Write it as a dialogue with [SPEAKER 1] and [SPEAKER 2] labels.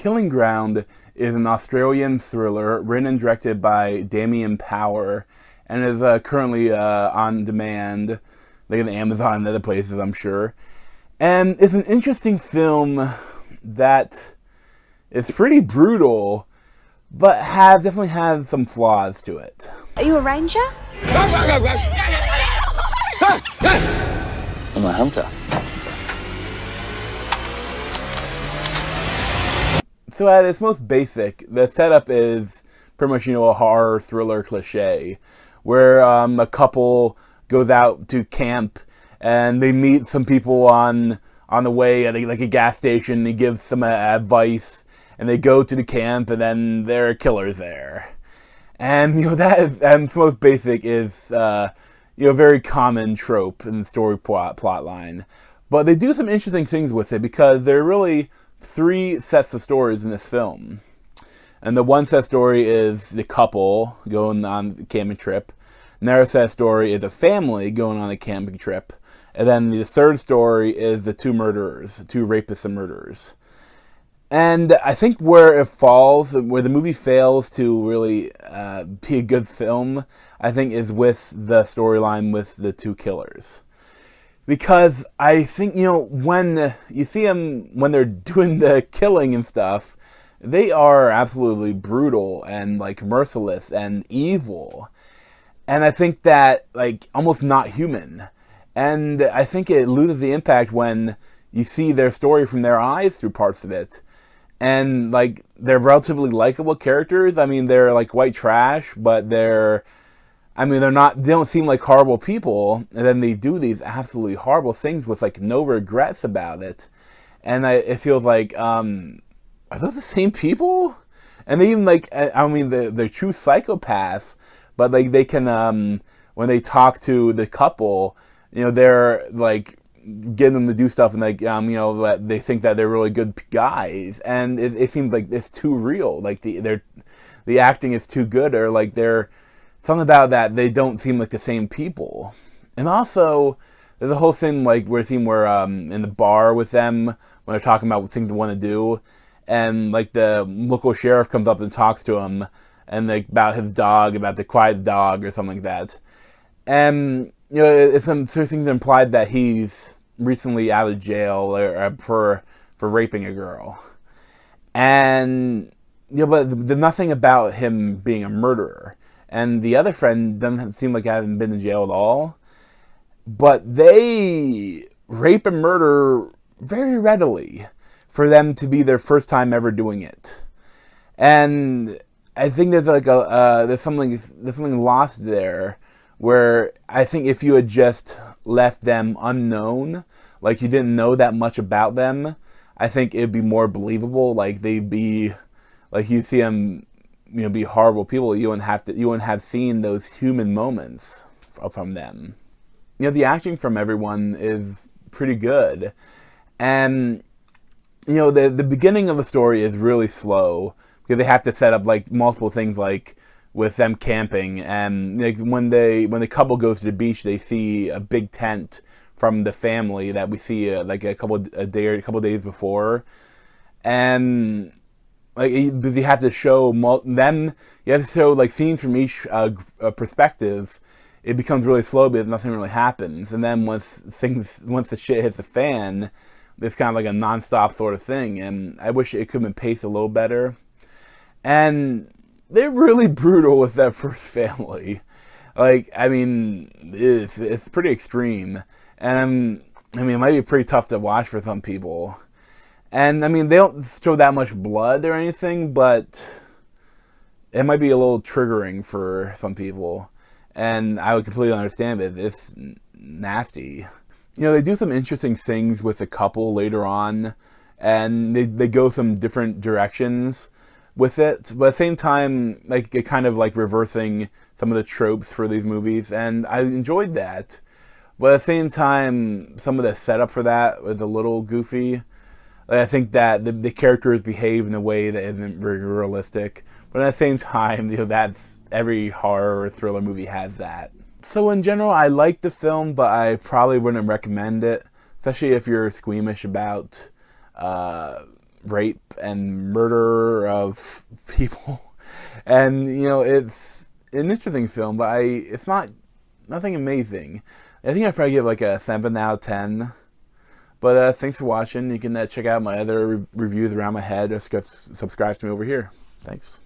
[SPEAKER 1] Killing Ground is an Australian thriller written and directed by Damien Power, and is currently on demand, like on Amazon and other places, I'm sure. And it's an interesting film that is pretty brutal, but definitely has some flaws to it.
[SPEAKER 2] Are you a ranger?
[SPEAKER 3] I'm a hunter.
[SPEAKER 1] So at its most basic, the setup is pretty much, a horror thriller cliche, where a couple goes out to camp and they meet some people on the way at a gas station. They give some advice, and they go to the camp, and then there are killers there. And that is, and its most basic is a very common trope in the story plot line. But they do some interesting things with it, because there are really 3 sets of stories in this film. And the one set story is the couple going on the camping trip. Another set story is a family going on a camping trip. And then the third story is the 2 murderers, 2 rapists and murderers. And I think where it falls, where the movie fails to really be a good film, I think is with the storyline with the 2 killers. Because I think, when you see them, when they're doing the killing and stuff, they are absolutely brutal and, merciless and evil. And I think that, almost not human. And I think it loses the impact when you see their story from their eyes through parts of it. And, they're relatively likable characters. I mean, they're, white trash, but they don't seem like horrible people, and then they do these absolutely horrible things with, no regrets about it. And it feels like, are those the same people? And they even, they're true psychopaths, but, they can, when they talk to the couple, they're, getting them to do stuff, and, they think that they're really good guys, and it seems like it's too real. The acting is too good, or, they're... Something about that, they don't seem like the same people. And also, there's a whole thing where in the bar with them, when they're talking about things they want to do, and the local sheriff comes up and talks to him, and about his dog, about the quiet dog or something like that. And it's some sort of things implied that he's recently out of jail for raping a girl. And but there's nothing about him being a murderer. And the other friend doesn't seem like they haven't been in jail at all. But they rape and murder very readily for them to be their first time ever doing it. And I think there's there's something lost there, where I think if you had just left them unknown, you didn't know that much about them, I think it'd be more believable. They'd be, you see them, be horrible people. You wouldn't have seen those human moments from them. The acting from everyone is pretty good, and the beginning of the story is really slow, because they have to set up multiple things, with them camping, and when the couple goes to the beach, they see a big tent from the family that we see a couple days before, and because you have to show them, you have to show scenes from each perspective. It becomes really slow because nothing really happens, and then once the shit hits the fan, it's kind of a non-stop sort of thing. And I wish it could have been paced a little better. And they're really brutal with that first family. It's pretty extreme, and it might be pretty tough to watch for some people. And, they don't show that much blood or anything, but it might be a little triggering for some people. And I would completely understand it. It's nasty. They do some interesting things with the couple later on, and they go some different directions with it. But at the same time, it kind of reversing some of the tropes for these movies, and I enjoyed that. But at the same time, some of the setup for that was a little goofy. I think that the characters behave in a way that isn't very realistic. But at the same time, that's every horror or thriller movie has that. So in general, I like the film, but I probably wouldn't recommend it, especially if you're squeamish about rape and murder of people. And, you know, it's an interesting film, but it's nothing amazing. I think I'd probably give like a 7 out of 10. But thanks for watching. You can check out my other reviews around my head or subscribe to me over here. Thanks.